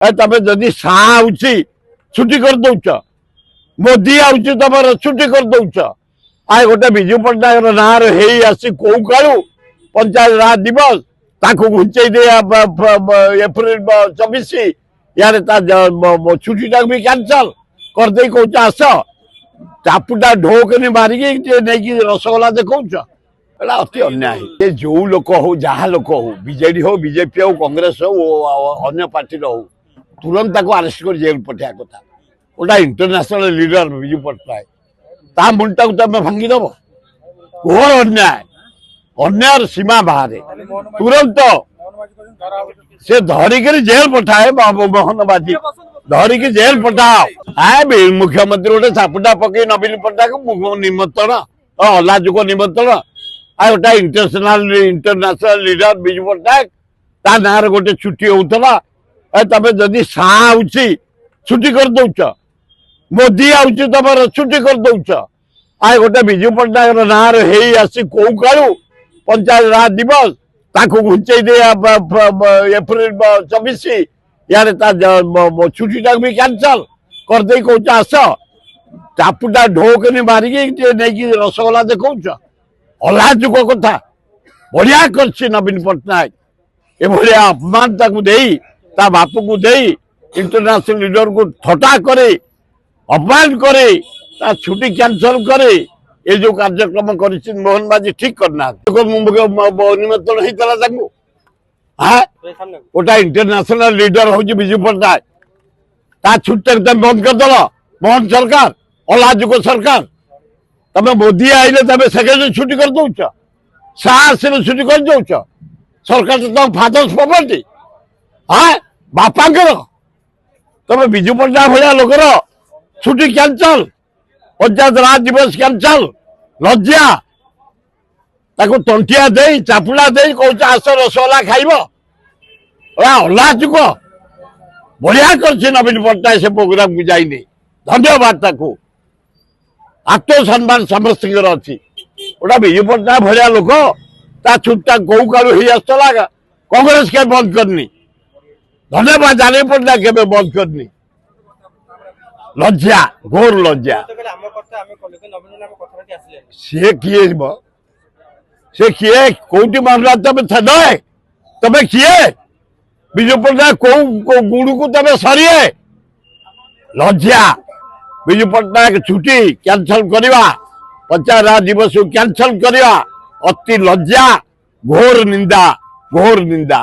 तमें जदि छुट्टी कर दौच मोदी आउची तुम छुट्टी कर दौच आ गोटे विजु पट्टनायक ना आसी कौ कालू पंचायत राज दिवस ताकू घुंचे एप्रिल 24 यार छुट्टी टाक भी कैंसल करदे कौच आस चापुटा ढोकनी मारिकी नहीं रसगोला देखौच एटा अति अन्याय जो लोक हो जहाँ लोक हो बीजेडी हो बीजेपी हो कांग्रेस हो अन्य पार्टी हो तुरंत अरेस्ट कर जेल पठा कथा गोटा इंटरनेशनल लीडर विजु पट्टनायक ता मुंडा को तुम भांगीदेव घोर अन्याय अन्याय सीमा बाहर तुरंत से धरिक जेल पठाए मोहन बाजी धरिक जेल पठाओ आए मुख्यमंत्री गोटे चापुटा पकई नवीन पट्टनायक निमंत्रण अलाजुक निमंत्रण आ गोटा इंटरनेशनल लीडर विजु पट्टनायक ता ना गोटे छुट्टी होता तमें जदि छुट्टी कर दौच मोदी आउची तुम छुट्टी कर दौच आ गोटे विजु पट्टनायक ना आसी कौ कालू पंचायत राज दिवस ताकू घुंचे एप्रिल 24 यार छुट्टी टाक भी कैंसल करदे कौच आस चापुटा ढोकनी मारिकी नहीं रसगोला देखौच अलाजुक कथा बढ़िया कर नवीन पट्टनायक ये अपमान ता बापू को दे इंटरनेशनल लीडर को थटा करे अपमान करे ता छुट्टी कैंसल करे ये जो कार्यक्रम कर मोहन बाजी ठीक करना निमंत्रण होता गोटा इंटरनेशनल लीडर हूँ विजु पट्टनायक ता छुट्टी तुम बंद करदेल मोहन सरकार अलाजुक सरकार तमें मोदी आइले तमें सेक्रेटरी छुट्टी कर दौच साहस छुट्टी कर दौच सरकार तो फादर्स प्रॉपर्टी हाँ बापांकर तमें विजु पट्टनायक भाया लोकर छुट्टी कैंसल पंचायत राज दिवस कैंसल लज्जा ताको तंटिया दे चापुड़ा दे कौच आस रसगोला खाइब अलाजुक बढ़िया कर नवीन पट्टनायक से प्रोग्राम को जाइनी धन्यवाद ताको आत्मसम्मान समस्त अच्छी गोटा विजु पट्टनायक भाया लोक ता छुट्टा कौ कालू हो आसला कांग्रेस के बंद करनी धन्यवाद जाने पट्टनायक के बंद करनी लज्जा घोर लज्जा सी किए से किए कौटी मामला तमें छे तमें किए विजु पट्टनायक कौ गुड़ को तमें सरिए लज्जा विजु पट्टनायक छुट्टी कैंसल करवा पंचायत राज दिवस कैंसल करवा अति लज्जा घोर निंदा।